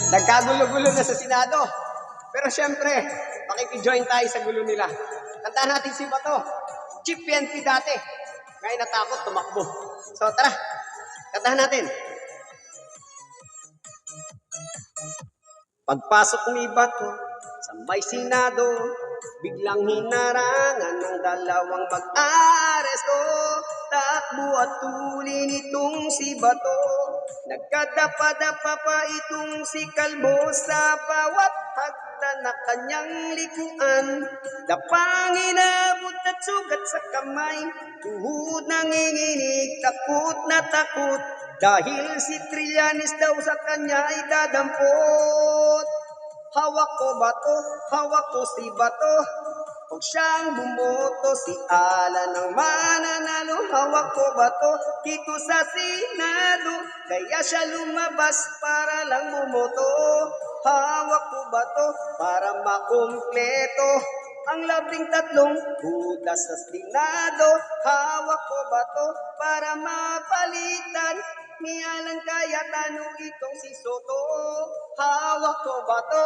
Nagkagulo-gulo na sa Senado. Pero syempre, makikijoin tayo sa gulo nila. Kantahan natin si Bato. Chief PNP dati. Ngayon natakot, tumakbo. So tara, kantahan natin. Pagpasok ni Bato sa may Senado, biglang hinarangan ng dalawang mag-aresto. Takbo at tuli nitong si Bato, nagkadapa-dapa pa itong si Kalbo sa bawat hagdan na kanyang likuan. Dapang inabot at sugat sa kamay, tuhod nanginginig, takot na takot, dahil si Trillanes daw sa kanya ay dadampot. Hawak ko Bato, hawak ko si Bato, huwag siyang bumoto, si Alan ang mananalo. Hawak ko Bato dito sa Senado, kaya siya lumabas para lang bumoto. Hawak ko Bato para makumpleto ang 13 butas sa Senado. Hawak ko Bato para mapalitan ni Alan Cayetano itong si Soto. Hawak ko Bato